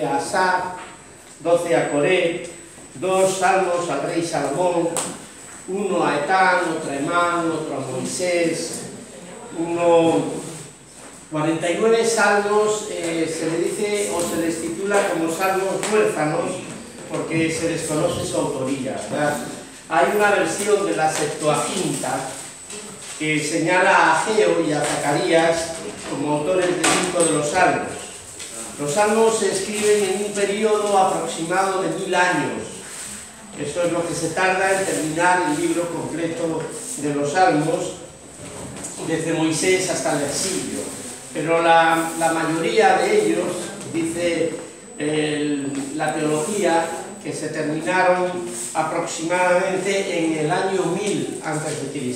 a Asaf, 12 a Coré, 2 salmos al rey Salomón, uno a Etán, otro a Emán, otro a Moisés, 49 salmos se le dice o se les titula como salmos huérfanos porque se desconoce su autoría, ¿verdad? Hay una versión de la Septuaginta que señala a Ageo y a Zacarías como autores de 5 de los salmos. Los salmos se escriben en un periodo aproximado de 1000 años. Eso es lo que se tarda en terminar el libro concreto de los salmos, desde Moisés hasta el exilio. Pero la mayoría de ellos, dice la teología, que se terminaron aproximadamente en el año 1000 a.C.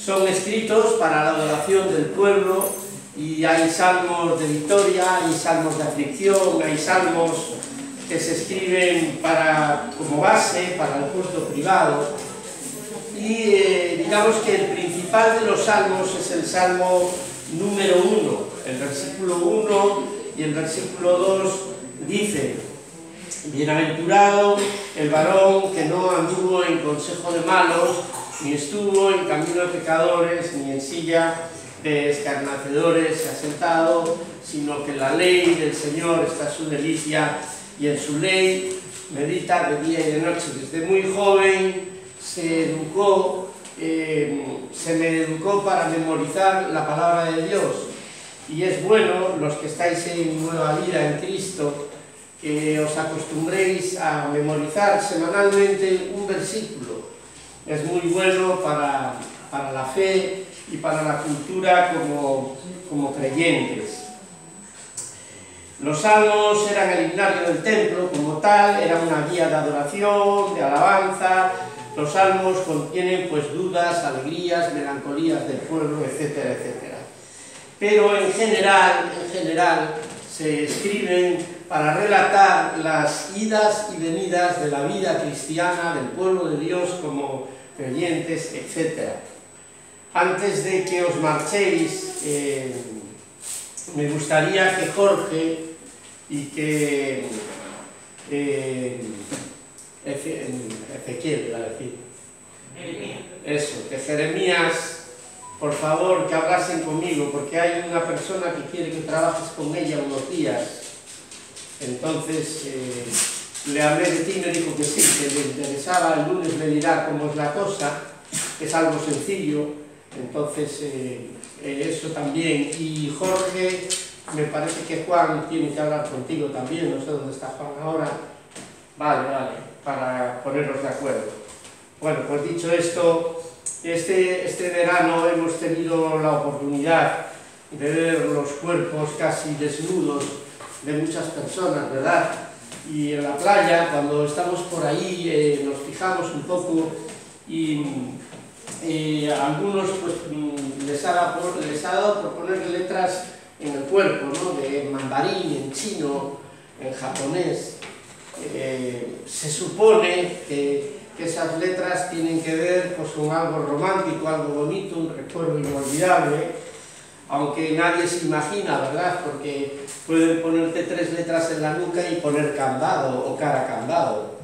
Son escritos para la adoración del pueblo y hay salmos de victoria, hay salmos de aflicción, hay salmos que se escriben como base para el culto privado. Y digamos que el principal de los salmos es el salmo número 1, el versículo 1 y el versículo 2 dice: bienaventurado el varón que no anduvo en consejo de malos, ni estuvo en camino de pecadores, ni en silla de escarnecedores se ha sentado, sino que en la ley del Señor está su delicia, y en su ley medita de día y de noche. Desde muy joven se me educó para memorizar la palabra de Dios, y es bueno, los que estáis en nueva vida en Cristo, que os acostumbréis a memorizar semanalmente un versículo. Es muy bueno para la fe y para la cultura como creyentes. Los salmos eran el himnario del templo como tal, era una guía de adoración, de alabanza. Los salmos contienen pues dudas, alegrías, melancolías del pueblo, etcétera, etcétera. Pero en general se escriben para relatar las idas y venidas de la vida cristiana, del pueblo de Dios como creyentes, etcétera. Antes de que os marchéis, me gustaría que Jorge y que Ezequiel, iba a decir. Eso, que Jeremías, por favor, que hablasen conmigo, porque hay una persona que quiere que trabajes con ella unos días. Entonces, le hablé de ti y me dijo que sí, que le interesaba. El lunes me dirá cómo es la cosa, es algo sencillo. Entonces, eso también. Y Jorge, me parece que Juan tiene que hablar contigo también, no sé dónde está Juan ahora. Vale, para ponernos de acuerdo. Bueno, pues dicho esto, este verano hemos tenido la oportunidad de ver los cuerpos casi desnudos de muchas personas, ¿verdad? Y en la playa, cuando estamos por ahí, nos fijamos un poco y a algunos pues, les ha dado por poner letras en el cuerpo, ¿no? De mandarín, en chino, en japonés. Se supone que esas letras tienen que ver pues, con algo romántico, algo bonito, un recuerdo inolvidable, aunque nadie se imagina, ¿verdad? Porque pueden ponerte 3 letras en la nuca y poner candado o cara candado.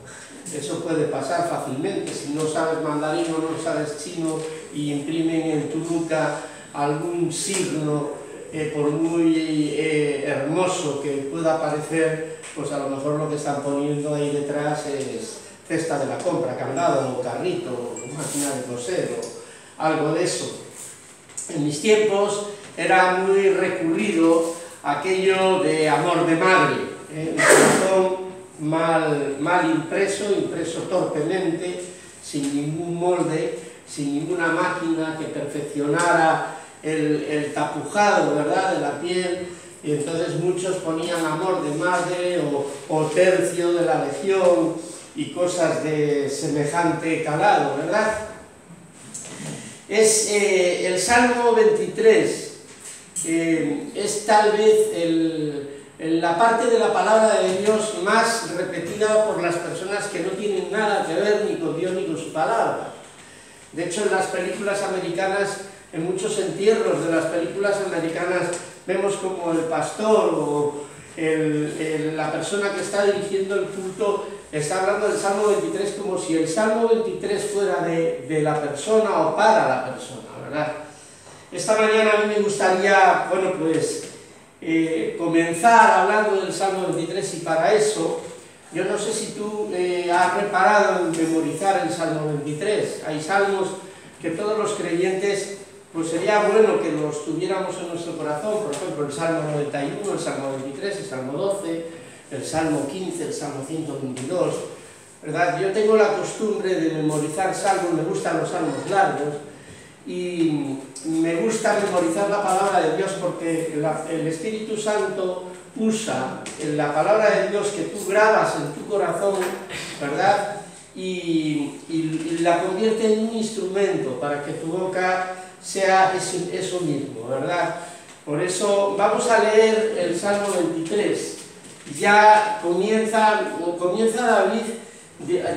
Eso puede pasar fácilmente. Si no sabes mandarín o no sabes chino y imprimen en tu nuca algún signo, por muy hermoso que pueda parecer, pues a lo mejor lo que están poniendo ahí detrás es cesta de la compra, candado, o carrito, o máquina de coser, o algo de eso. En mis tiempos era muy recurrido aquello de amor de madre, un corazón mal impreso torpemente, sin ningún molde, sin ninguna máquina que perfeccionara el tapujado, ¿verdad?, de la piel. Y entonces muchos ponían amor de madre o tercio de la legión y cosas de semejante calado, ¿verdad? Es el Salmo 23, es tal vez la parte de la palabra de Dios más repetida por las personas que no tienen nada que ver ni con Dios ni con su palabra. De hecho, en las películas americanas, en muchos entierros de las películas americanas, vemos como el pastor la persona que está dirigiendo el culto está hablando del Salmo 23 como si el Salmo 23 fuera de la persona o para la persona, ¿verdad? Esta mañana a mí me gustaría, bueno, pues comenzar hablando del Salmo 23, y para eso, yo no sé si tú has reparado en memorizar el Salmo 23. Hay salmos que todos los creyentes, pues sería bueno que los tuviéramos en nuestro corazón, por ejemplo, el Salmo 91, el Salmo 23, el Salmo 12, el Salmo 15, el Salmo 122, ¿verdad? Yo tengo la costumbre de memorizar salmos, me gustan los salmos largos, y me gusta memorizar la palabra de Dios porque el Espíritu Santo usa la palabra de Dios que tú grabas en tu corazón, ¿verdad? Y la convierte en un instrumento para que tu boca sea eso mismo, ¿verdad? Por eso vamos a leer el Salmo 23. Ya comienza David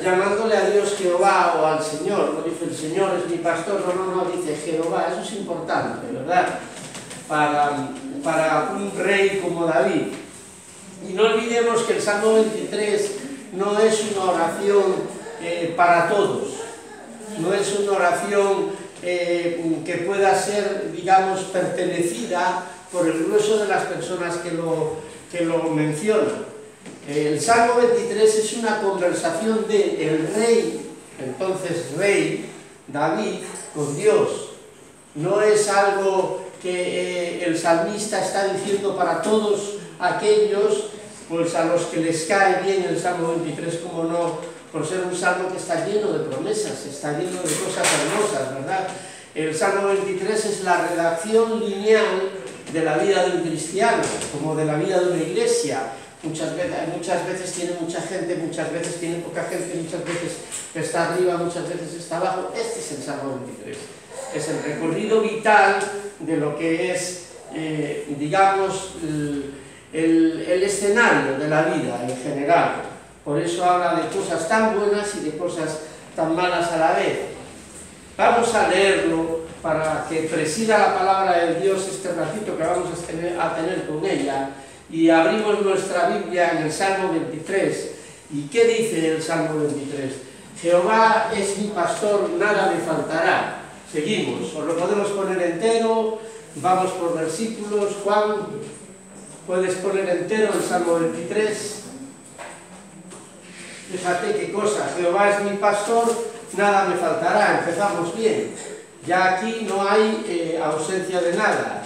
llamándole a Dios Jehová o al Señor. No dice el Señor es mi pastor, no, dice Jehová. Eso es importante, ¿verdad? Para un rey como David. Y no olvidemos que el Salmo 23 no es una oración para todos, no es una oración que pueda ser, digamos, pertenecida por el grueso de las personas que lo mencionan. El Salmo 23 es una conversación del rey, entonces rey, David, con Dios. No es algo que el salmista está diciendo para todos aquellos pues a los que les cae bien el Salmo 23, como no, por ser un salmo que está lleno de promesas, está lleno de cosas hermosas, ¿verdad? El Salmo 23 es la redacción lineal de la vida de un cristiano, como de la vida de una iglesia. Muchas veces tiene mucha gente, muchas veces tiene poca gente, muchas veces está arriba, muchas veces está abajo. Este es el Salmo 23. Es el recorrido vital de lo que es, digamos, el escenario de la vida en general. Por eso habla de cosas tan buenas y de cosas tan malas a la vez. Vamos a leerlo para que presida la palabra de Dios este ratito que vamos a tener con ella. Y abrimos nuestra Biblia en el Salmo 23. ¿Y qué dice el Salmo 23? Jehová es mi pastor, nada me faltará. Seguimos, os lo podemos poner entero, vamos por versículos. Juan, puedes poner entero el Salmo 23. Fíjate qué cosa, Jehová es mi pastor, nada me faltará. Empezamos bien, ya aquí no hay ausencia de nada.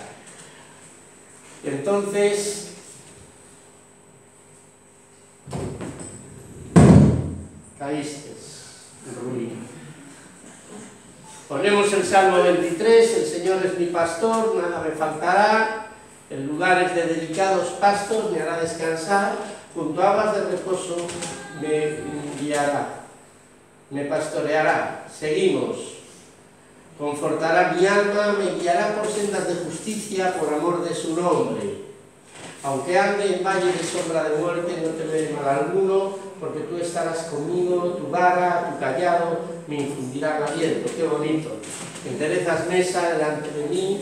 Entonces, caíste, ruina. Ponemos el Salmo 23, el Señor es mi pastor, nada me faltará, en lugares de delicados pastos me hará descansar, junto a aguas de reposo me guiará, me pastoreará. Seguimos. Confortará mi alma, me guiará por sendas de justicia, por amor de su nombre. Aunque ande en valle de sombra de muerte, no temeré mal alguno, porque tú estarás conmigo, tu vara, tu callado, me infundirán aliento. Qué bonito. Enderezas mesa delante de mí,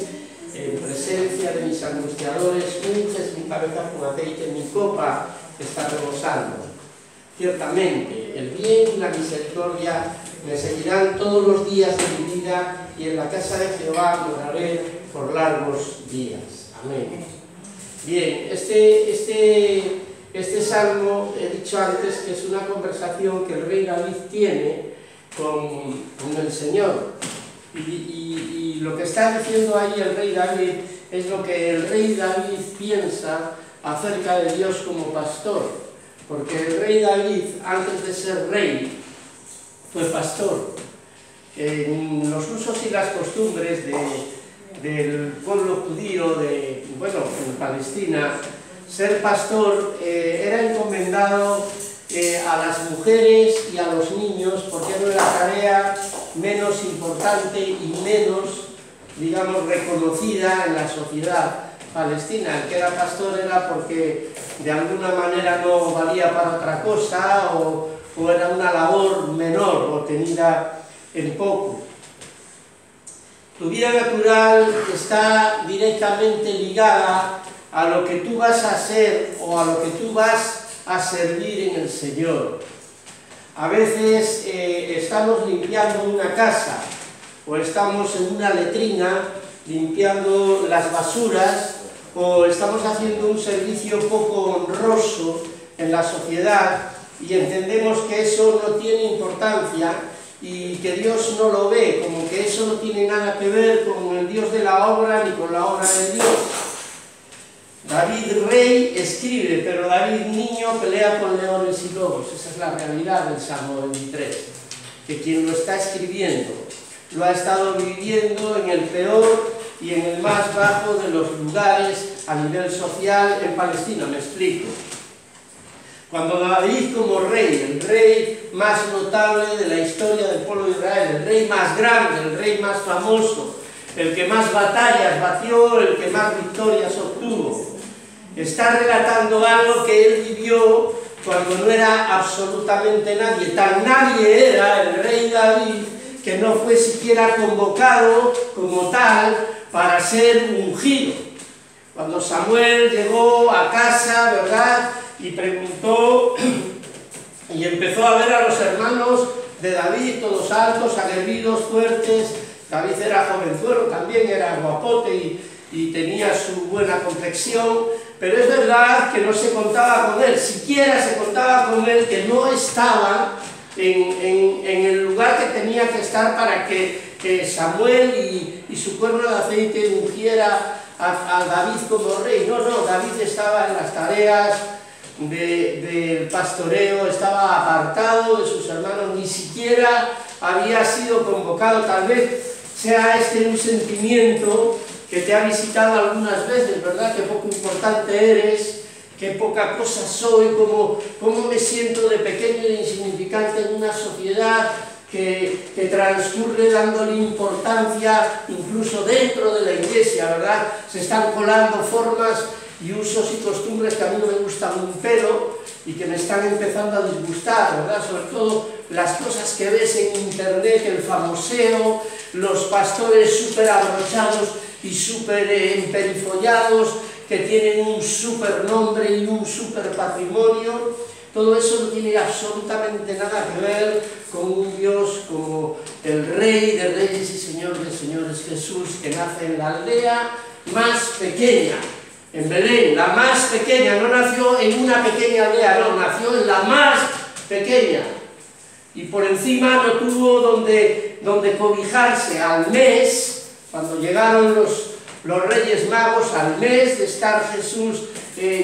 en presencia de mis angustiadores, unges mi cabeza con aceite, mi copa está rebosando. Ciertamente, el bien y la misericordia me seguirán todos los días de mi vida, y en la casa de Jehová moraré por largos días. Amén. Bien, este salmo, he dicho antes que es una conversación que el rey David tiene con el Señor. Y lo que está diciendo ahí el rey David es lo que el rey David piensa acerca de Dios como pastor. Porque el rey David, antes de ser rey, fue pastor. En los usos y las costumbres del pueblo judío, en Palestina, ser pastor era encomendado a las mujeres y a los niños, porque era la tarea menos importante y menos, digamos, reconocida en la sociedad palestina. El que era pastor era porque de alguna manera no valía para otra cosa, o era una labor menor o tenida en poco. Tu vida natural está directamente ligada a lo que tú vas a hacer o a lo que tú vas a servir en el Señor. A veces estamos limpiando una casa o estamos en una letrina limpiando las basuras o estamos haciendo un servicio poco honroso en la sociedad y entendemos que eso no tiene importancia y que Dios no lo ve, como que eso no tiene nada que ver con el Dios de la obra ni con la obra de Dios. David rey escribe, pero David niño pelea con leones y lobos. Esa es la realidad del Salmo 23, que quien lo está escribiendo lo ha estado viviendo en el peor y en el más bajo de los lugares a nivel social en Palestina. Me explico. Cuando David como rey, el rey más notable de la historia del pueblo de Israel, el rey más grande, el rey más famoso, el que más batallas batió, el que más victorias obtuvo, está relatando algo que él vivió cuando no era absolutamente nadie. Tan nadie era el rey David que no fue siquiera convocado como tal para ser ungido. Cuando Samuel llegó a casa, ¿verdad?, y preguntó y empezó a ver a los hermanos de David, todos altos, aguerridos, fuertes. David era jovenzuelo, también era guapote y tenía su buena complexión, pero es verdad que no se contaba con él, siquiera se contaba con él, que no estaba en el lugar que tenía que estar para que Samuel y su cuerno de aceite ungiera a David como rey. No, David estaba en las tareas del pastoreo, estaba apartado de sus hermanos, ni siquiera había sido convocado. Tal vez sea este un sentimiento que te ha visitado algunas veces, ¿verdad? Qué poco importante eres, qué poca cosa soy, cómo me siento de pequeño e insignificante en una sociedad que transcurre dándole importancia incluso dentro de la iglesia, ¿verdad? Se están colando formas y usos y costumbres que a mí no me gustan un pelo y que me están empezando a disgustar, ¿verdad? Sobre todo las cosas que ves en internet, el famoseo, los pastores súper abrochados y súper emperifollados, que tienen un súper nombre y un súper patrimonio. Todo eso no tiene absolutamente nada que ver con un Dios como el Rey de Reyes y Señor de Señores, Jesús, que nace en la aldea más pequeña, en Belén, la más pequeña. No nació en una pequeña aldea, no, nació en la más pequeña. Y por encima no tuvo donde cobijarse. Al mes, cuando llegaron los Reyes Magos, al mes de estar Jesús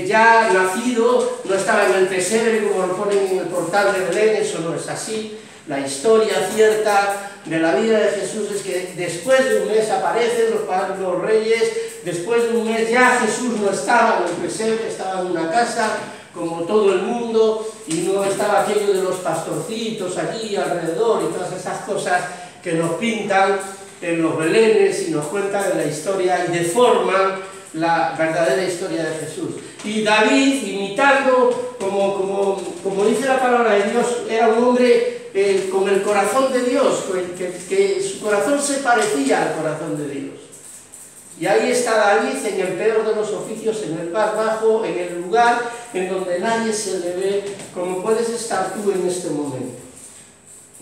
ya nacido, no estaba en el pesebre como lo ponen en el portal de Belén. Eso no es así. La historia cierta de la vida de Jesús es que después de un mes aparecen los reyes, después de un mes ya Jesús no estaba en el pesebre, estaba en una casa como todo el mundo, y no estaba aquello de los pastorcitos allí alrededor y todas esas cosas que nos pintan en los belenes y nos cuentan en la historia y deforman la verdadera historia de Jesús. Y David, imitando, como dice la palabra de Dios, era un hombre con el corazón de Dios, que su corazón se parecía al corazón de Dios. Y ahí está David en el peor de los oficios, en el más bajo, en el lugar en donde nadie se le ve, como puedes estar tú en este momento.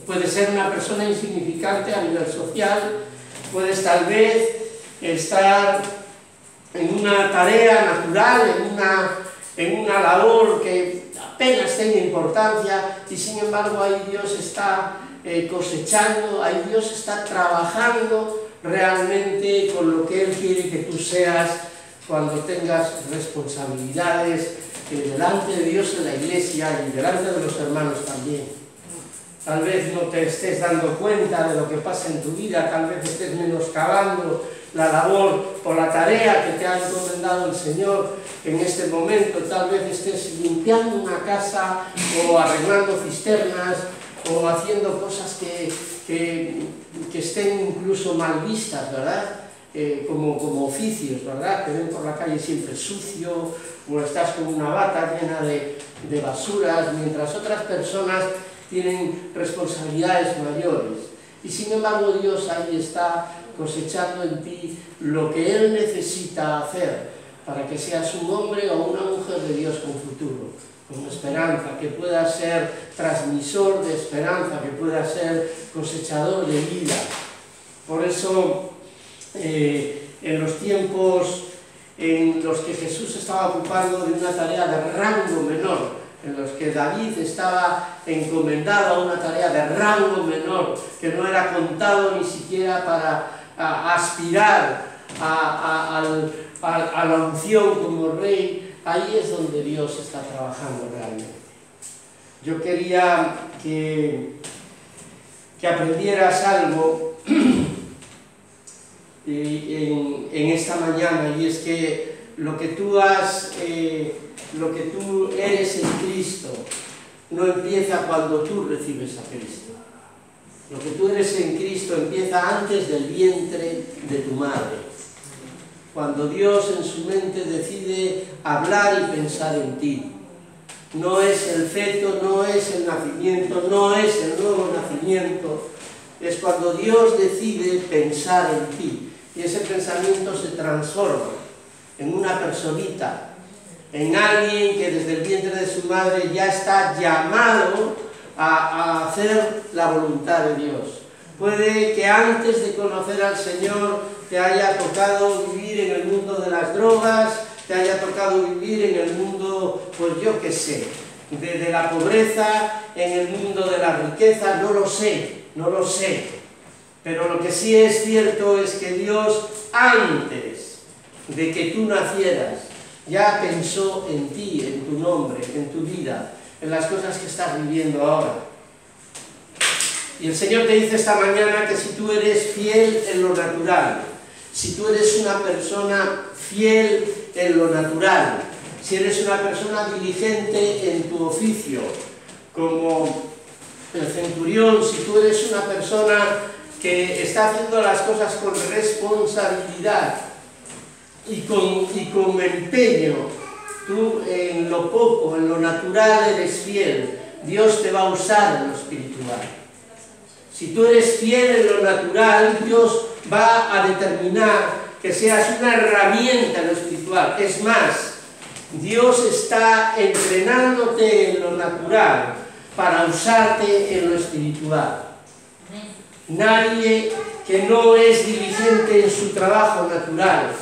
Puedes ser una persona insignificante a nivel social, puedes tal vez estar en una tarea natural, en una labor que apenas tenga importancia, y sin embargo ahí Dios está cosechando, ahí Dios está trabajando realmente con lo que Él quiere que tú seas cuando tengas responsabilidades delante de Dios en la iglesia y delante de los hermanos también. Tal vez no te estés dando cuenta de lo que pasa en tu vida, tal vez estés menoscabando la labor o la tarea que te ha encomendado el Señor en este momento, tal vez estés limpiando una casa o arreglando cisternas o haciendo cosas que estén incluso mal vistas, ¿verdad? Como oficios, ¿verdad? Te ven por la calle siempre sucio, o estás con una bata llena de basuras, mientras otras personas tienen responsabilidades mayores. Y sin embargo Dios ahí está cosechando en ti lo que Él necesita hacer para que seas un hombre o una mujer de Dios con futuro, con esperanza, que pueda ser transmisor de esperanza, que pueda ser cosechador de vida. Por eso, en los tiempos en los que Jesús estaba ocupando de una tarea de rango menor, en los que David estaba encomendado a una tarea de rango menor, que no era contado ni siquiera para aspirar a la unción como rey, ahí es donde Dios está trabajando realmente. Yo quería que aprendieras algo en esta mañana, y es que lo que tú eres en Cristo no empieza cuando tú recibes a Cristo. Lo que tú eres en Cristo empieza antes del vientre de tu madre, cuando Dios en su mente decide hablar y pensar en ti. No es el feto, no es el nacimiento, no es el nuevo nacimiento, es cuando Dios decide pensar en ti, y ese pensamiento se transforma en una personita, en alguien que desde el vientre de su madre ya está llamado a hacer la voluntad de Dios. Puede que antes de conocer al Señor te haya tocado vivir en el mundo de las drogas, te haya tocado vivir en el mundo, pues yo qué sé, de la pobreza, en el mundo de la riqueza, no lo sé. Pero lo que sí es cierto es que Dios, antes de que tú nacieras, ya pensó en ti, en tu nombre, en tu vida, en las cosas que estás viviendo ahora. Y el Señor te dice esta mañana que si tú eres fiel en lo natural, si tú eres una persona fiel en lo natural, si eres una persona diligente en tu oficio, como el centurión, si tú eres una persona que está haciendo las cosas con responsabilidad y con empeño, tú en lo poco, en lo natural eres fiel, Dios te va a usar en lo espiritual. Si tú eres fiel en lo natural, Dios va a determinar que seas una herramienta en lo espiritual. Es más, Dios está entrenándote en lo natural para usarte en lo espiritual. Nadie que no es diligente en su trabajo natural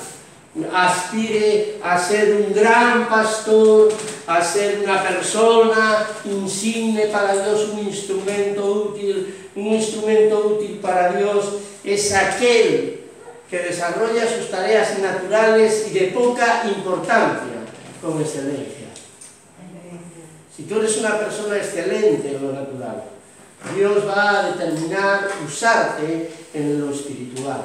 aspire a ser un gran pastor, a ser una persona insigne para Dios, un instrumento útil para Dios, es aquel que desarrolla sus tareas naturales y de poca importancia con excelencia. Si tú eres una persona excelente en lo natural, Dios va a determinar usarte en lo espiritual.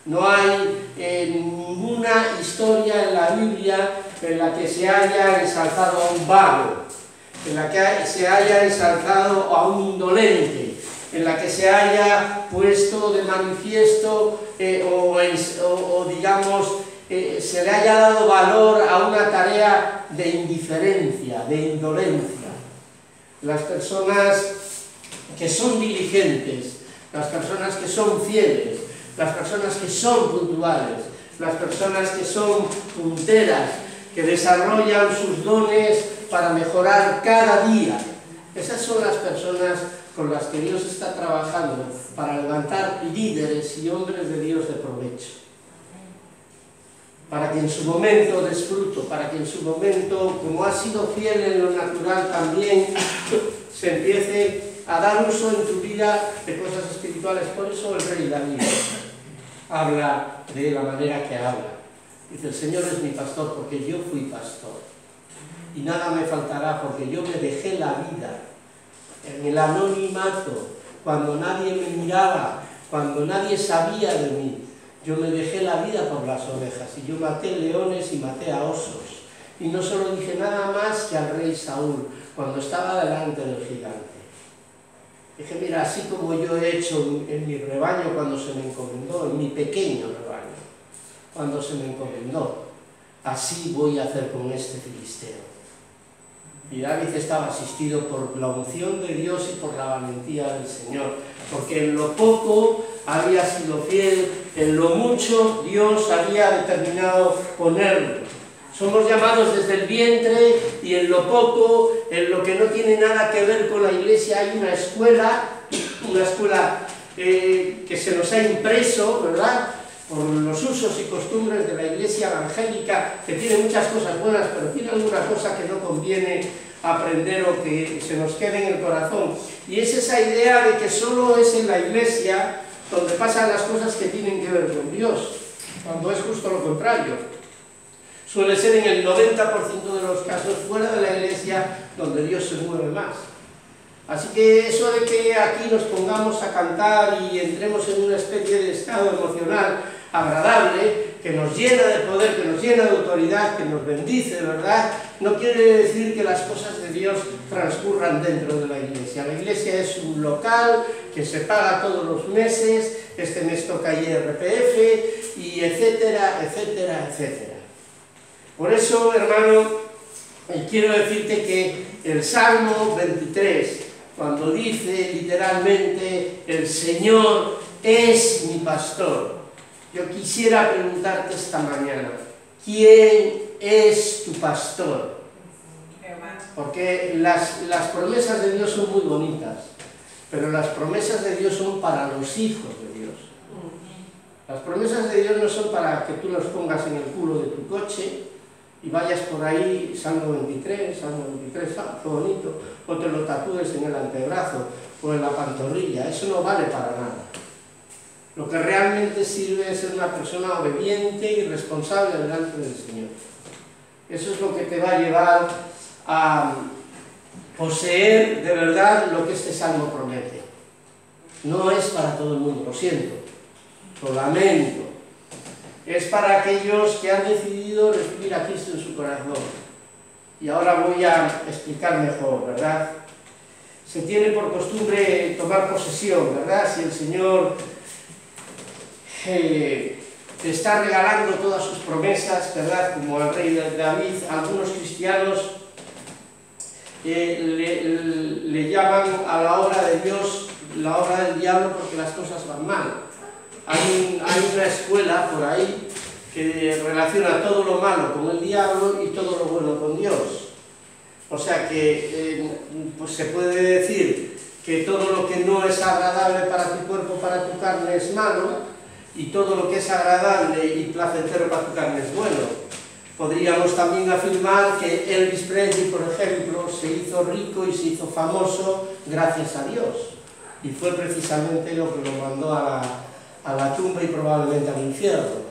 No hay ninguna historia en la Biblia en la que se haya ensalzado a un vago, en la que se haya ensalzado a un indolente, en la que se haya puesto de manifiesto o digamos, se le haya dado valor a una tarea de indiferencia, de indolencia. Las personas que son diligentes, las personas que son fieles, las personas que son puntuales, las personas que son punteras, que desarrollan sus dones para mejorar cada día. Esas son las personas con las que Dios está trabajando para levantar líderes y hombres de Dios de provecho. Para que en su momento des fruto, para que en su momento, como has sido fiel en lo natural, también se empiece a dar uso en tu vida de cosas espirituales. Por eso el rey David habla de la manera que habla. Dice, el Señor es mi pastor porque yo fui pastor. Y nada me faltará porque yo me dejé la vida en el anonimato, cuando nadie me miraba, cuando nadie sabía de mí. Yo me dejé la vida por las ovejas y yo maté leones y maté a osos. Y no solo dije nada más que al rey Saúl, cuando estaba delante del gigante. Dije, mira, así como yo he hecho en mi rebaño cuando se me encomendó, en mi pequeño rebaño, cuando se me encomendó, así voy a hacer con este filisteo. Y David estaba asistido por la unción de Dios y por la valentía del Señor, porque en lo poco había sido fiel, en lo mucho Dios había determinado ponerlo. Somos llamados desde el vientre y en lo poco, en lo que no tiene nada que ver con la Iglesia, hay una escuela que se nos ha impreso, ¿verdad?, por los usos y costumbres de la Iglesia evangélica, que tiene muchas cosas buenas, pero tiene alguna cosa que no conviene aprender o que se nos quede en el corazón. Y es esa idea de que solo es en la Iglesia donde pasan las cosas que tienen que ver con Dios, cuando es justo lo contrario. Suele ser en el 90% de los casos fuera de la Iglesia donde Dios se mueve más. Así que eso de que aquí nos pongamos a cantar y entremos en una especie de estado emocional agradable, que nos llena de poder, que nos llena de autoridad, que nos bendice, ¿verdad?, no quiere decir que las cosas de Dios transcurran dentro de la Iglesia. La Iglesia es un local que se paga todos los meses, este mes toca IRPF, y etcétera, etcétera, etcétera. Por eso, hermano, quiero decirte que el Salmo 23, cuando dice literalmente, el Señor es mi pastor, yo quisiera preguntarte esta mañana, ¿quién es tu pastor? Porque las promesas de Dios son muy bonitas, pero las promesas de Dios son para los hijos de Dios. Las promesas de Dios no son para que tú los pongas en el culo de tu coche y vayas por ahí, Salmo 23, qué bonito, o te lo tatúes en el antebrazo o en la pantorrilla. Eso no vale para nada. Lo que realmente sirve es ser una persona obediente y responsable delante del Señor. Eso es lo que te va a llevar a poseer de verdad lo que este Salmo promete. No es para todo el mundo, lo siento, lo lamento. Es para aquellos que han decidido recibir a Cristo en su corazón. Y ahora voy a explicar mejor, ¿verdad? Se tiene por costumbre tomar posesión, ¿verdad? Si el Señor te está regalando todas sus promesas, ¿verdad?, como al rey David, algunos cristianos le llaman a la obra de Dios la obra del diablo porque las cosas van mal. Hay una escuela por ahí que relaciona todo lo malo con el diablo y todo lo bueno con Dios. O sea que pues se puede decir que todo lo que no es agradable para tu cuerpo, para tu carne, es malo, y todo lo que es agradable y placentero para tu carne es bueno. Podríamos también afirmar que Elvis Presley, por ejemplo, se hizo rico y se hizo famoso gracias a Dios, y fue precisamente lo que lo mandó a la tumba y probablemente al infierno.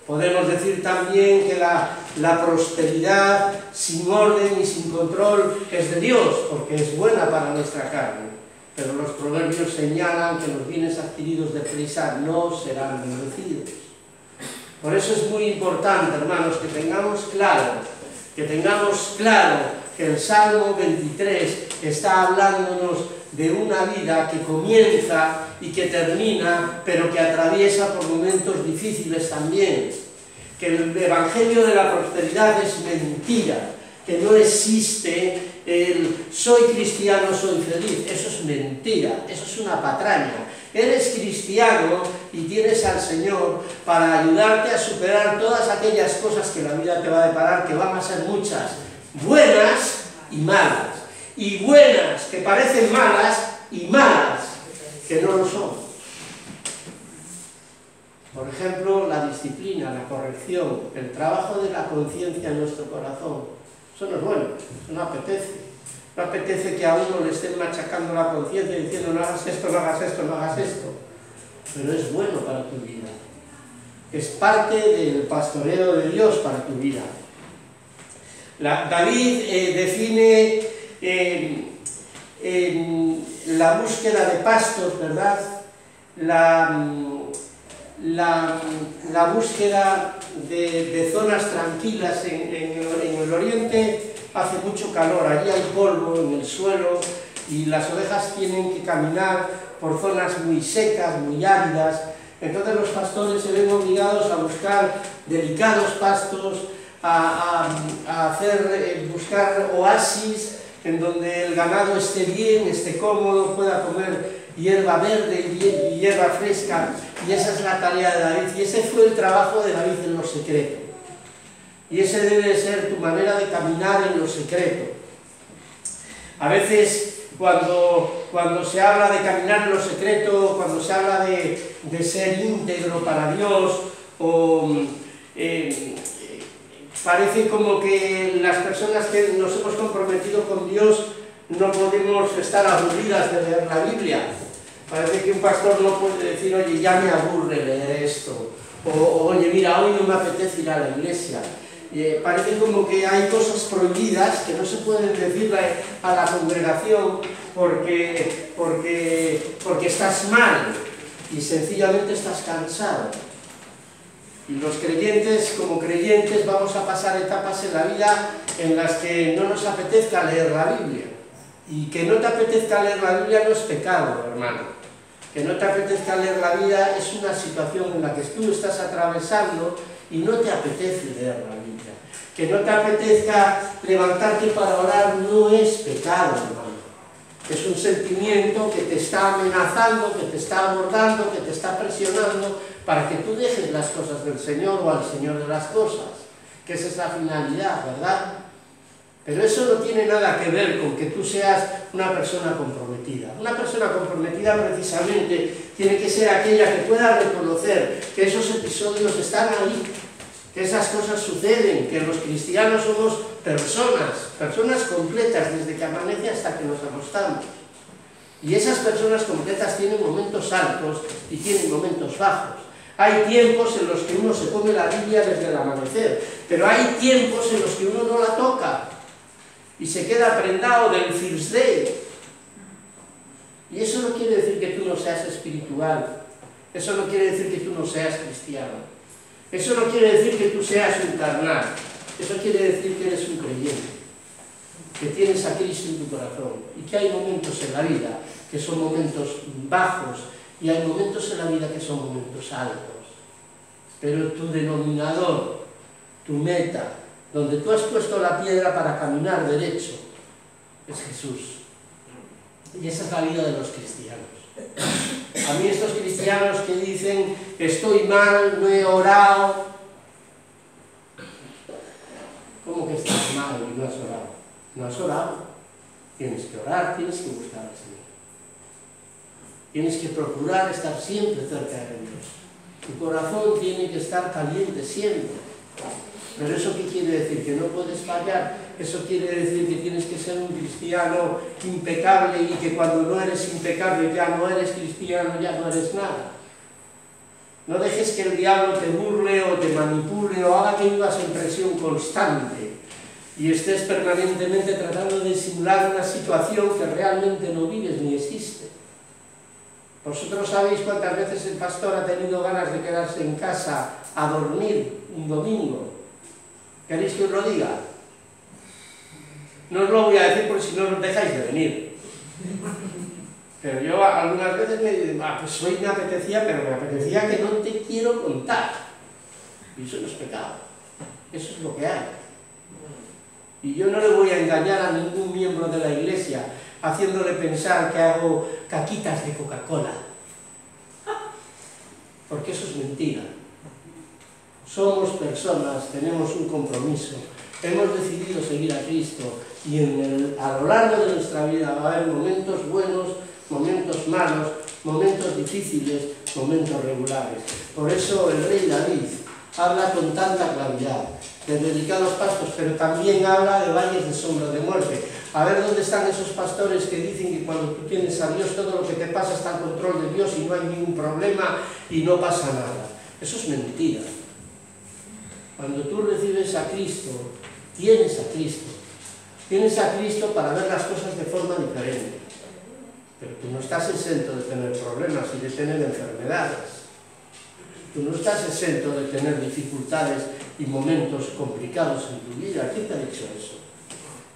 Podemos decir también que la prosperidad sin orden y sin control es de Dios, porque es buena para nuestra carne. Pero los proverbios señalan que los bienes adquiridos deprisa no serán bendecidos. Por eso es muy importante, hermanos, que tengamos claro que el Salmo 23 está hablándonos de una vida que comienza y que termina, pero que atraviesa por momentos difíciles también. Que el evangelio de la prosperidad es mentira, que no existe el soy cristiano, soy feliz. Eso es mentira, eso es una patraña. Eres cristiano y tienes al Señor para ayudarte a superar todas aquellas cosas que la vida te va a deparar, que van a ser muchas, buenas y malas. Y buenas que parecen malas y malas que no lo son. Por ejemplo, la disciplina, la corrección, el trabajo de la conciencia en nuestro corazón. Eso no es bueno, eso no apetece. No apetece que a uno le estén machacando la conciencia diciendo no hagas esto, no hagas esto, no hagas esto. Pero es bueno para tu vida. Es parte del pastoreo de Dios para tu vida. David define la búsqueda de pastos, ¿verdad? La búsqueda de zonas tranquilas en el oriente. Hace mucho calor, allí hay polvo en el suelo y las ovejas tienen que caminar por zonas muy secas, muy áridas. Entonces los pastores se ven obligados a buscar delicados pastos, a buscar oasis en donde el ganado esté bien, esté cómodo, pueda comer hierba verde y hierba fresca, y esa es la tarea de David, y ese fue el trabajo de David en lo secreto. Y ese debe ser tu manera de caminar en lo secreto. A veces cuando se habla de caminar en lo secreto, cuando se habla de ser íntegro para Dios, parece como que las personas que nos hemos comprometido con Dios no podemos estar aburridas de leer la Biblia. Parece que un pastor no puede decir, oye, ya me aburre leer esto, o oye, mira, hoy no me apetece ir a la iglesia. Parece como que hay cosas prohibidas que no se pueden decirle a la congregación porque estás mal y sencillamente estás cansado. Y los creyentes, como creyentes, vamos a pasar etapas en la vida en las que no nos apetezca leer la Biblia. Y que no te apetezca leer la Biblia no es pecado, hermano. Que no te apetezca leer la Biblia es una situación en la que tú estás atravesando y no te apetece leer la Biblia. Que no te apetezca levantarte para orar no es pecado, hermano. Es un sentimiento que te está amenazando, que te está abordando, que te está presionando para que tú dejes las cosas del Señor o al Señor de las cosas. Que esa es la finalidad, ¿verdad? Pero eso no tiene nada que ver con que tú seas una persona comprometida. Una persona comprometida precisamente tiene que ser aquella que pueda reconocer que esos episodios están ahí, que esas cosas suceden, que los cristianos somos personas completas desde que amanece hasta que nos acostamos. Y esas personas completas tienen momentos altos y tienen momentos bajos. Hay tiempos en los que uno se come la Biblia desde el amanecer, pero hay tiempos en los que uno no la toca y se queda prendado del First Day. Y eso no quiere decir que tú no seas espiritual, eso no quiere decir que tú no seas cristiano, eso no quiere decir que tú seas un carnal, eso quiere decir que eres un creyente, que tienes a Cristo en tu corazón y que hay momentos en la vida que son momentos bajos y hay momentos en la vida que son momentos altos. Pero tu denominador, tu meta, donde tú has puesto la piedra para caminar derecho, es Jesús. Y esa es la vida de los cristianos. A mí estos cristianos que dicen, estoy mal, no he orado. ¿Cómo que estás mal y no has orado? No has orado. Tienes que orar, tienes que buscar al Señor. Tienes que procurar estar siempre cerca de Dios. Tu corazón tiene que estar caliente siempre. Pero ¿eso qué quiere decir? ¿Que no puedes fallar? Eso quiere decir que tienes que ser un cristiano impecable y que cuando no eres impecable ya no eres cristiano, ya no eres nada. No dejes que el diablo te burle o te manipule o haga que vivas en presión constante y estés permanentemente tratando de simular una situación que realmente no vives ni existe. Vosotros sabéis cuántas veces el pastor ha tenido ganas de quedarse en casa a dormir un domingo. ¿Queréis que os lo diga? No os lo voy a decir porque si no os dejáis de venir. Pero yo algunas veces me digo, pues hoy me apetecía, pero me apetecía que no te quiero contar. Y eso no es pecado. Eso es lo que hay. Y yo no le voy a engañar a ningún miembro de la iglesia haciéndole pensar que hago caquitas de Coca-Cola. Porque eso es mentira. Somos personas, tenemos un compromiso, hemos decidido seguir a Cristo y a lo largo de nuestra vida va a haber momentos buenos, momentos malos, momentos difíciles, momentos regulares. Por eso el rey David habla con tanta claridad de delicados pastos, pero también habla de valles de sombra de muerte. A ver dónde están esos pastores que dicen que cuando tú tienes a Dios todo lo que te pasa está al control de Dios y no hay ningún problema y no pasa nada. Eso es mentira. Cuando tú recibes a Cristo, tienes a Cristo. Tienes a Cristo para ver las cosas de forma diferente. Pero tú no estás exento de tener problemas y de tener enfermedades. Tú no estás exento de tener dificultades y momentos complicados en tu vida. ¿Quién te ha dicho eso?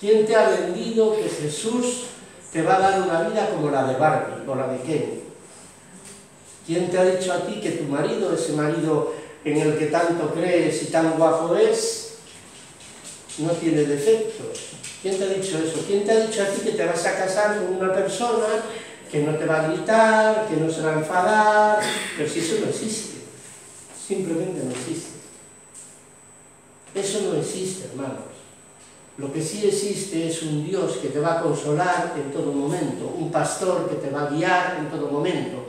¿Quién te ha vendido que Jesús te va a dar una vida como la de Barbie o la de Ken? ¿Quién te ha dicho a ti que tu marido, ese marido en el que tanto crees y tan guapo es, no tiene defectos. ¿Quién te ha dicho eso? ¿Quién te ha dicho a ti que te vas a casar con una persona que no te va a gritar, que no se va a enfadar? Pero si eso no existe, simplemente no existe. Eso no existe, hermanos. Lo que sí existe es un Dios que te va a consolar en todo momento, un pastor que te va a guiar en todo momento,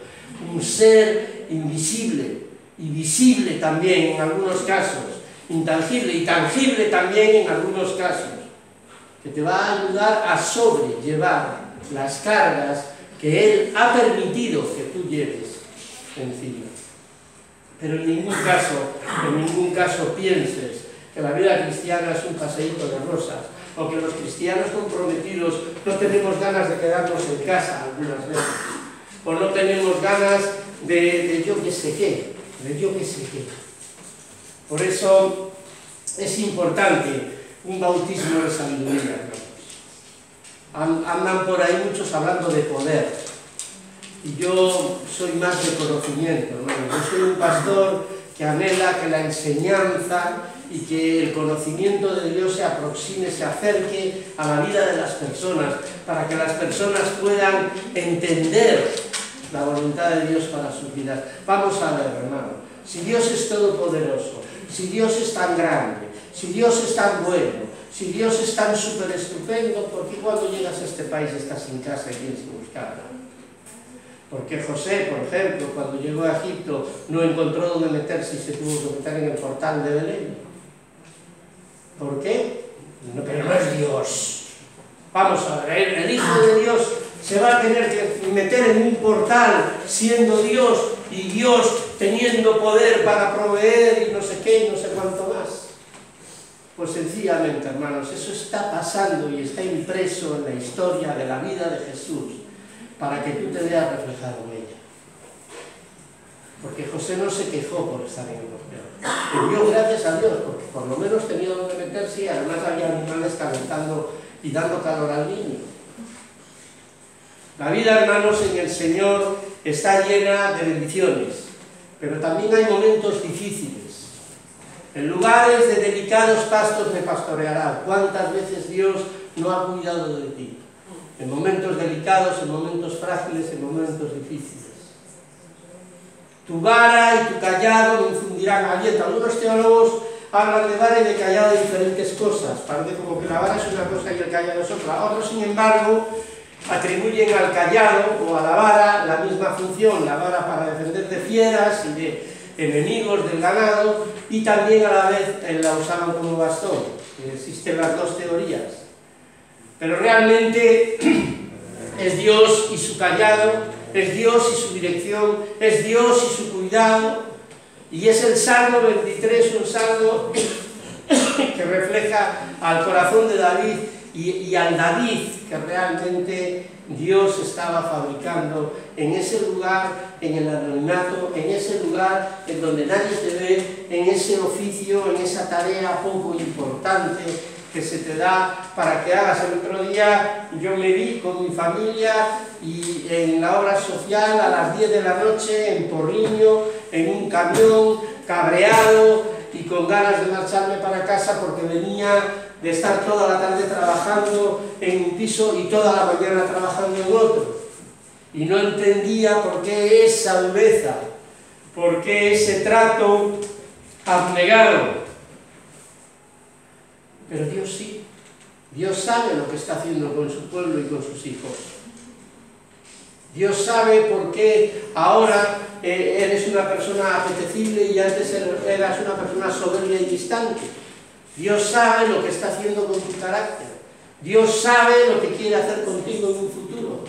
un ser invisible y visible también en algunos casos, intangible y tangible también en algunos casos, que te va a ayudar a sobrellevar las cargas que Él ha permitido que tú lleves encima. Pero en ningún caso pienses que la vida cristiana es un paseíto de rosas, o que los cristianos comprometidos no tenemos ganas de quedarnos en casa algunas veces, o no tenemos ganas de yo qué sé qué, Por eso es importante un bautismo de sabiduría, hermanos. Andan por ahí muchos hablando de poder, y yo soy más de conocimiento, hermanos. Yo soy un pastor que anhela que la enseñanza y que el conocimiento de Dios se aproxime, se acerque a la vida de las personas, para que las personas puedan entender la voluntad de Dios para sus vidas. Vamos a ver, hermano, si Dios es todopoderoso, si Dios es tan grande, si Dios es tan bueno, si Dios es tan súper estupendo, ¿por qué cuando llegas a este país estás sin casa y tienes que buscarla? Porque José, por ejemplo, cuando llegó a Egipto no encontró dónde meterse y se tuvo que meter en el portal de Belén. ¿Por qué? No, pero no es Dios. Vamos a ver, el Hijo de Dios se va a tener que meter en un portal siendo Dios, y Dios teniendo poder para proveer y no sé qué y no sé cuánto más. Pues sencillamente, hermanos, eso está pasando y está impreso en la historia de la vida de Jesús, para que tú te veas reflejado en ella. Porque José no se quejó por estar en el hornero. Le dio gracias a Dios, porque por lo menos tenía donde meterse, y además había animales calentando y dando calor al niño. La vida, hermanos, en el Señor está llena de bendiciones, pero también hay momentos difíciles. En lugares de delicados pastos me pastoreará. ¿Cuántas veces Dios no ha cuidado de ti? En momentos delicados, en momentos frágiles, en momentos difíciles. Tu vara y tu callado me infundirán aliento. Algunos teólogos hablan de vara y de callado de diferentes cosas. Parece como que la vara es una cosa y el callado es otra. Otros, sin embargo, atribuyen al callado o a la vara la misma función. La vara para defender de fieras y de enemigos del ganado, y también a la vez la usaban como bastón. Existen las dos teorías. Pero realmente es Dios y su callado, es Dios y su dirección, es Dios y su cuidado, y es el Salmo 23, un salmo que refleja al corazón de David y al David que realmente Dios estaba fabricando en ese lugar, en el anonimato, en ese lugar en donde nadie te ve, en ese oficio, en esa tarea poco importante que se te da para que hagas. El otro día yo me vi con mi familia y en la obra social a las 10 de la noche en Porriño, en un camión, cabreado y con ganas de marcharme para casa porque venía de estar toda la tarde trabajando en un piso y toda la mañana trabajando en otro. Y no entendía por qué esa dureza, por qué ese trato abnegado. Pero Dios sí, Dios sabe lo que está haciendo con su pueblo y con sus hijos. Dios sabe por qué ahora eres una persona apetecible y antes eras una persona soberbia y distante. Dios sabe lo que está haciendo con tu carácter. Dios sabe lo que quiere hacer contigo en un futuro.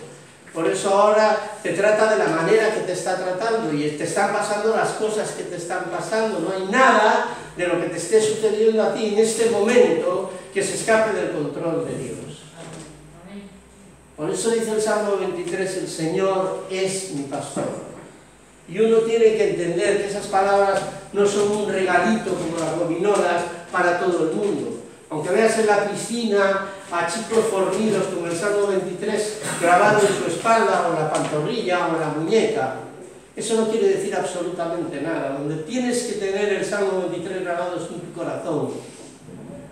Por eso ahora te trata de la manera que te está tratando y te están pasando las cosas que te están pasando. No hay nada de lo que te esté sucediendo a ti en este momento que se escape del control de Dios. Por eso dice el Salmo 23, el Señor es mi pastor. Y uno tiene que entender que esas palabras no son un regalito como las gominolas para todo el mundo. Aunque veas en la piscina a chicos fornidos con el Salmo 23 grabado en su espalda o en la pantorrilla o en la muñeca, eso no quiere decir absolutamente nada. Donde tienes que tener el Salmo 23 grabado es en tu corazón.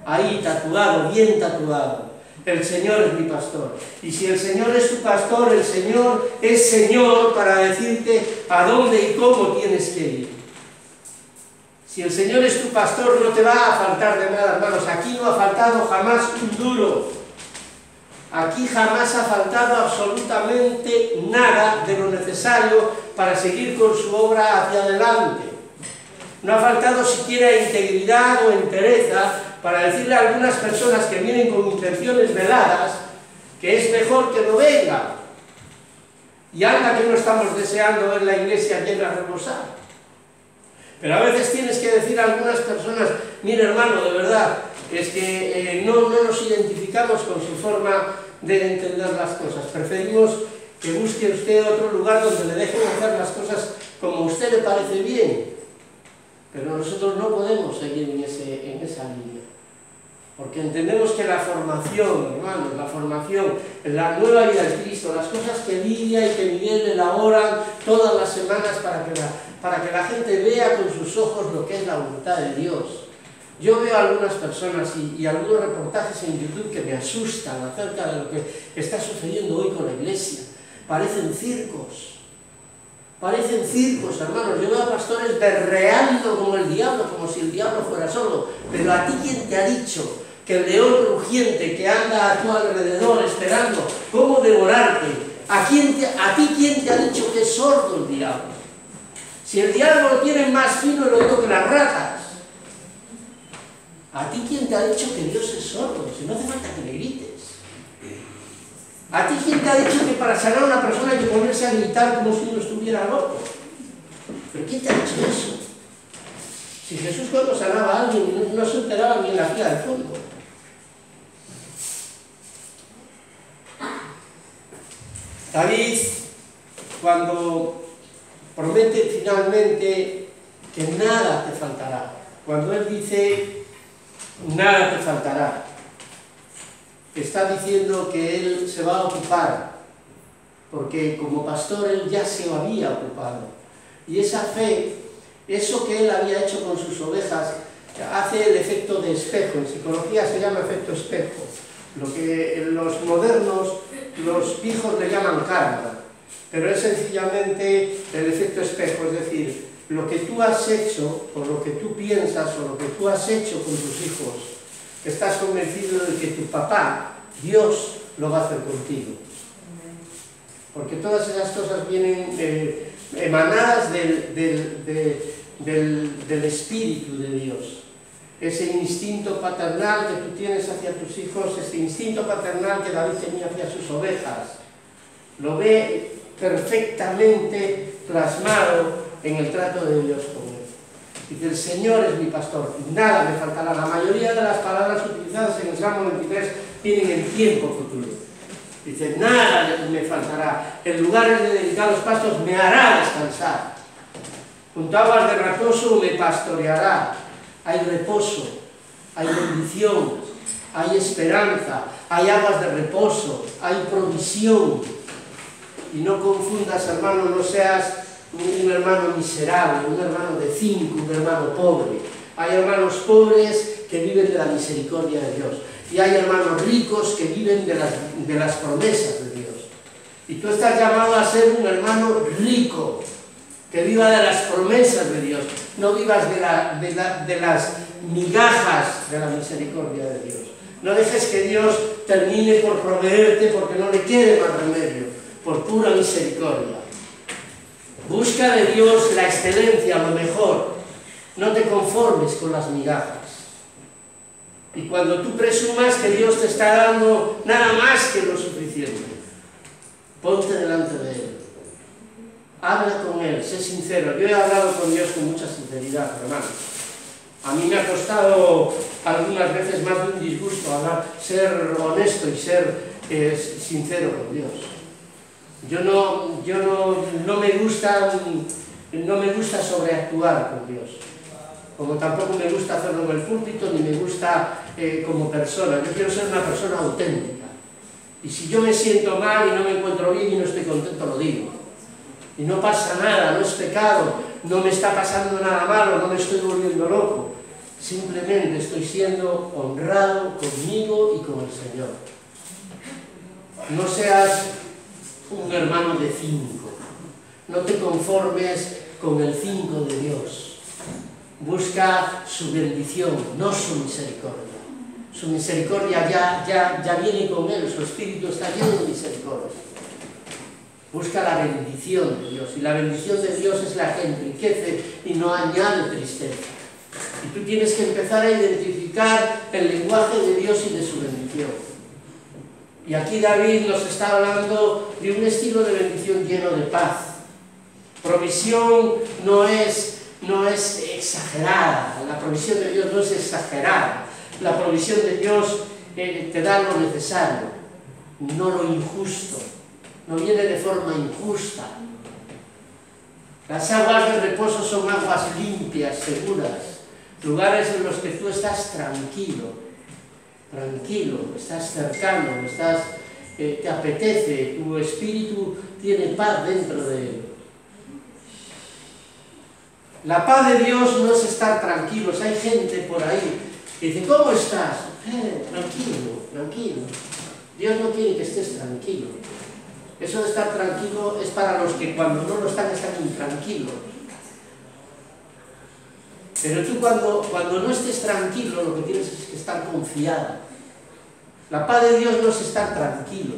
ahí tatuado, bien tatuado. El Señor es mi pastor. Y si el Señor es tu pastor, el Señor es Señor para decirte a dónde y cómo tienes que ir. Si el Señor es tu pastor, no te va a faltar de nada, hermanos. Aquí no ha faltado jamás un duro. Aquí jamás ha faltado absolutamente nada de lo necesario para seguir con su obra hacia adelante. No ha faltado siquiera integridad o entereza para decirle a algunas personas que vienen con intenciones veladas que es mejor que no vengan. Y anda que no estamos deseando ver la iglesia llena a rebosar. Pero a veces tienes que decir a algunas personas, mire hermano, de verdad, es que no nos identificamos con su forma de entender las cosas. Preferimos que busque usted otro lugar donde le dejen hacer las cosas como a usted le parece bien. Pero nosotros no podemos seguir en esa línea. Porque entendemos que la formación, hermanos, la formación, la nueva vida de Cristo, las cosas que Lidia y que Miguel elaboran todas las semanas para que la gente vea con sus ojos lo que es la voluntad de Dios. Yo veo a algunas personas y algunos reportajes en YouTube que me asustan acerca de lo que está sucediendo hoy con la iglesia. Parecen circos. Parecen circos, hermanos. Yo veo a pastores berreando como el diablo, como si el diablo fuera sordo. Pero a ti, ¿quién te ha dicho que el león rugiente que anda a tu alrededor esperando cómo devorarte, a ti quién te ha dicho que es sordo el diablo? Si el diablo lo tiene más fino el oído que las ratas, ¿a ti quién te ha dicho que Dios es sordo? Si no hace falta que le grites. ¿A ti quién te ha dicho que para sanar a una persona hay que ponerse a gritar como si uno estuviera loco? ¿Pero quién te ha dicho eso? Si Jesús cuando sanaba a alguien no se enteraba ni en la fila del fondo. David, cuando promete finalmente que nada te faltará, cuando él dice nada te faltará, está diciendo que él se va a ocupar, porque como pastor él ya se había ocupado. Y esa fe, eso que él había hecho con sus ovejas, hace el efecto de espejo. En psicología se llama efecto espejo. Lo que los modernos, los viejos le llaman karma, pero es sencillamente el efecto espejo, es decir, lo que tú has hecho, o lo que tú piensas, o lo que tú has hecho con tus hijos, estás convencido de que tu papá, Dios, lo va a hacer contigo. Porque todas esas cosas vienen emanadas del Espíritu de Dios. Ese instinto paternal que tú tienes hacia tus hijos, ese instinto paternal que David tenía hacia sus ovejas, lo ve perfectamente plasmado en el trato de Dios con él. Dice, el Señor es mi pastor, nada me faltará. La mayoría de las palabras utilizadas en el Salmo 23 tienen en tiempo futuro. Dice, nada me faltará. En lugares de delicados pastos me hará descansar. Junto a aguas de reposo me pastoreará. Hay reposo, hay bendición, hay esperanza, hay aguas de reposo, hay provisión. Y no confundas, hermano, no seas un hermano miserable, un hermano de 5, un hermano pobre. Hay hermanos pobres que viven de la misericordia de Dios. Y hay hermanos ricos que viven de las promesas de Dios. Y tú estás llamado a ser un hermano rico, que viva de las promesas de Dios. No vivas de las migajas de la misericordia de Dios. No dejes que Dios termine por proveerte porque no le quede más remedio, por pura misericordia. Busca de Dios la excelencia, lo mejor. No te conformes con las migajas. Y cuando tú presumas que Dios te está dando nada más que lo suficiente, ponte delante de Él. Habla con Él, sé sincero. Yo he hablado con Dios con mucha sinceridad, hermano. A mí me ha costado algunas veces más de un disgusto ser honesto y ser sincero con Dios. No me gusta sobreactuar con Dios. Como tampoco me gusta hacerlo en el púlpito, ni me gusta como persona. Yo quiero ser una persona auténtica. Y si yo me siento mal y no me encuentro bien y no estoy contento, lo digo. Y no pasa nada, no es pecado, no me está pasando nada malo, no me estoy volviendo loco. simplemente estoy siendo honrado conmigo y con el Señor. No seas un hermano de 5, no te conformes con el 5 de Dios. Busca su bendición, no su misericordia. Su misericordia ya viene con él, su espíritu está lleno de misericordia. Busca la bendición de Dios, y la bendición de Dios es la que enriquece y no añade tristeza. Y tú tienes que empezar a identificar el lenguaje de Dios y de su bendición. Y aquí David nos está hablando de un estilo de bendición lleno de paz. Provisión no es exagerada, la provisión de Dios no es exagerada. La provisión de Dios te da lo necesario, no lo injusto. No viene de forma injusta. Las aguas de reposo son aguas limpias, seguras, lugares en los que tú estás tranquilo, estás cercano, te apetece, tu espíritu tiene paz dentro de él. La paz de Dios no es estar tranquilos. Hay gente por ahí que dice, ¿cómo estás? Tranquilo. Dios no quiere que estés tranquilo. Eso de estar tranquilo es para los que cuando no lo están intranquilos. Pero tú cuando no estés tranquilo, lo que tienes es que estar confiado. La paz de Dios no es estar tranquilo,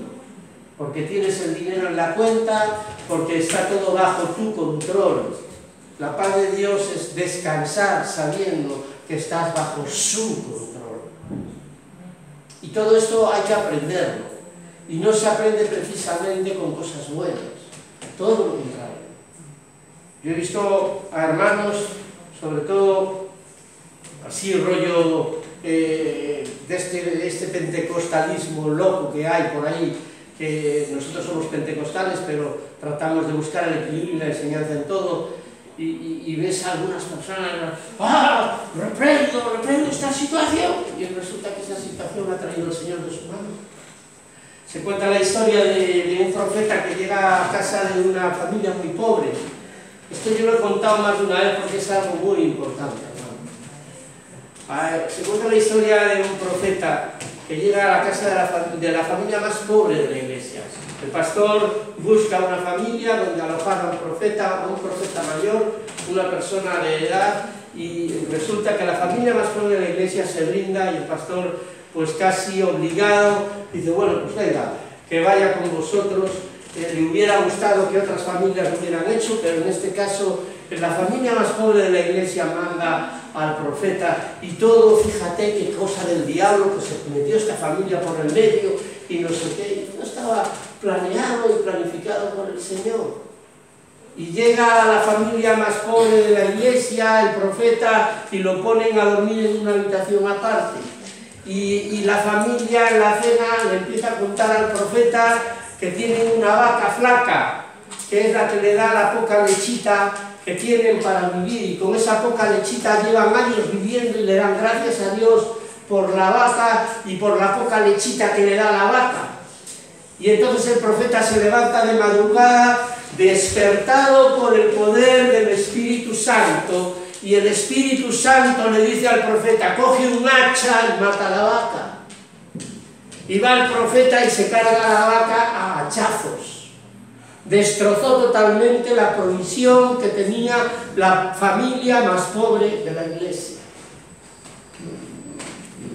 porque tienes el dinero en la cuenta, porque está todo bajo tu control. La paz de Dios es descansar sabiendo que estás bajo su control. Y todo esto hay que aprenderlo. Y no se aprende precisamente con cosas buenas, todo lo contrario. Yo he visto a hermanos, sobre todo así rollo de este pentecostalismo loco que hay por ahí, que nosotros somos pentecostales, pero tratamos de buscar el equilibrio y la enseñanza en todo, y ves a algunas personas, reprendo esta situación, y resulta que esa situación la ha traído el Señor de su mano. Se cuenta la historia de un profeta que llega a casa de una familia muy pobre. Esto yo lo he contado más de una vez porque es algo muy importante, hermano. Se cuenta la historia de un profeta que llega a la casa de la familia más pobre de la iglesia. El pastor busca una familia donde alojar a un profeta mayor, una persona de edad, y resulta que la familia más pobre de la iglesia se brinda y el pastor, pues casi obligado, dice, bueno, pues venga, que vaya con vosotros. Le hubiera gustado que otras familias lo hubieran hecho, pero en este caso la familia más pobre de la iglesia manda al profeta, y todo, fíjate qué cosa del diablo, que se metió esta familia por el medio y no sé qué, no estaba planeado y planificado por el Señor. Y llega a la familia más pobre de la iglesia, el profeta, y lo ponen a dormir en una habitación aparte. Y la familia en la cena le empieza a contar al profeta que tienen una vaca flaca, que es la que le da la poca lechita que tienen para vivir, y con esa poca lechita llevan años viviendo y le dan gracias a Dios por la vaca y por la poca lechita que le da la vaca. Y entonces el profeta se levanta de madrugada, despertado por el poder del Espíritu Santo, y el Espíritu Santo le dice al profeta, coge un hacha y mata a la vaca. Y va el profeta y se carga a la vaca a hachazos. Destrozó totalmente la provisión que tenía la familia más pobre de la iglesia.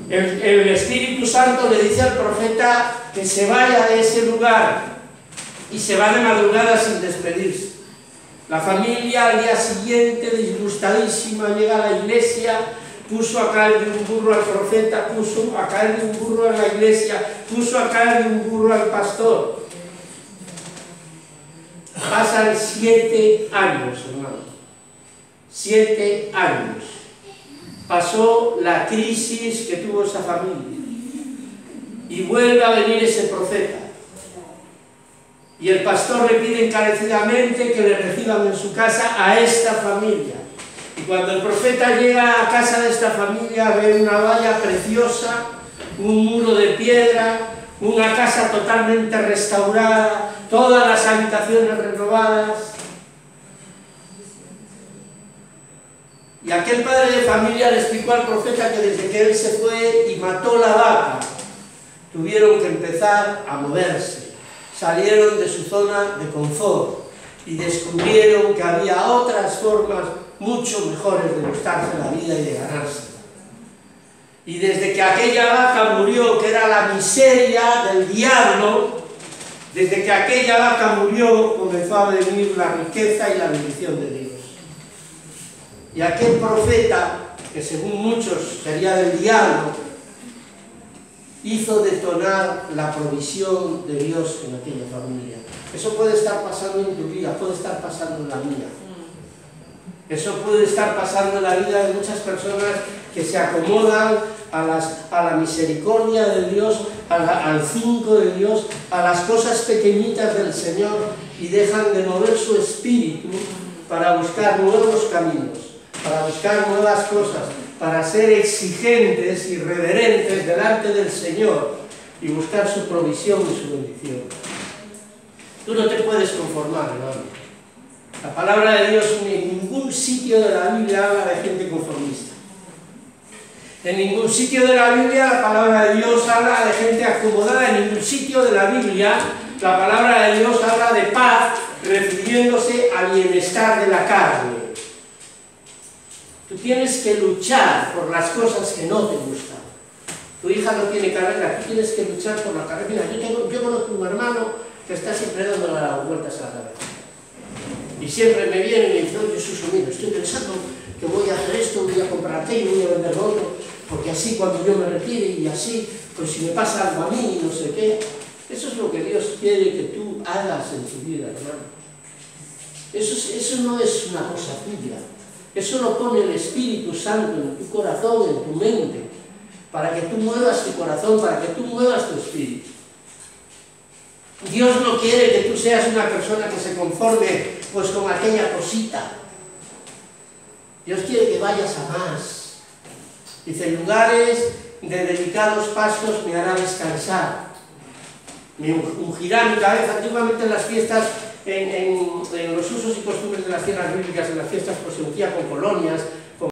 El Espíritu Santo le dice al profeta que se vaya de ese lugar, y se va de madrugada sin despedirse. La familia al día siguiente, disgustadísima, llega a la iglesia, puso a caer de un burro al profeta, puso a caer de un burro a la iglesia, puso a caer de un burro al pastor. Pasan 7 años, hermano. 7 años. Pasó la crisis que tuvo esa familia. Y vuelve a venir ese profeta. Y el pastor le pide encarecidamente que le reciban en su casa a esta familia. Y cuando el profeta llega a casa de esta familia, ve una valla preciosa, un muro de piedra, una casa totalmente restaurada, todas las habitaciones renovadas. Y aquel padre de familia le explicó al profeta que desde que él se fue y mató la vaca, tuvieron que empezar a moverse. Salieron de su zona de confort y descubrieron que había otras formas mucho mejores de buscarse la vida y de ganársela. Y desde que aquella vaca murió, que era la miseria del diablo, desde que aquella vaca murió, comenzó a venir la riqueza y la bendición de Dios. Y aquel profeta, que según muchos sería del diablo, hizo detonar la provisión de Dios en aquella familia. Eso puede estar pasando en tu vida, puede estar pasando en la mía. Eso puede estar pasando en la vida de muchas personas que se acomodan a la misericordia de Dios, al 5 de Dios, a las cosas pequeñitas del Señor, y dejan de mover su espíritu para buscar nuevos caminos, para buscar nuevas cosas, para ser exigentes y reverentes delante del Señor y buscar su provisión y su bendición. Tú no te puedes conformar, hermano. La palabra de Dios en ningún sitio de la Biblia habla de gente conformista. En ningún sitio de la Biblia la palabra de Dios habla de gente acomodada. En ningún sitio de la Biblia la palabra de Dios habla de paz, refiriéndose al bienestar de la carne. Tú tienes que luchar por las cosas que no te gustan. Tu hija no tiene carrera, tú tienes que luchar por la carrera. Mira, yo conozco un hermano que está siempre dándole las vueltas a la cabeza. Y siempre me viene y me dice, oye, Suso, mira, estoy pensando que voy a hacer esto, voy a comprar aquello, voy a vender lo otro, porque así cuando yo me retire y así, pues si me pasa algo a mí, no sé qué. Eso es lo que Dios quiere que tú hagas en tu vida, hermano. Eso no es una cosa tuya. Eso lo pone el Espíritu Santo en tu corazón, en tu mente, para que tú muevas tu corazón, para que tú muevas tu espíritu. Dios no quiere que tú seas una persona que se conforme pues con aquella cosita. Dios quiere que vayas a más. Dice, en lugares de delicados pastos me hará descansar. Me ungirá mi cabeza. Antiguamente en las fiestas, en los usos y costumbres de las tierras bíblicas, en las fiestas pues se ungía con colonias,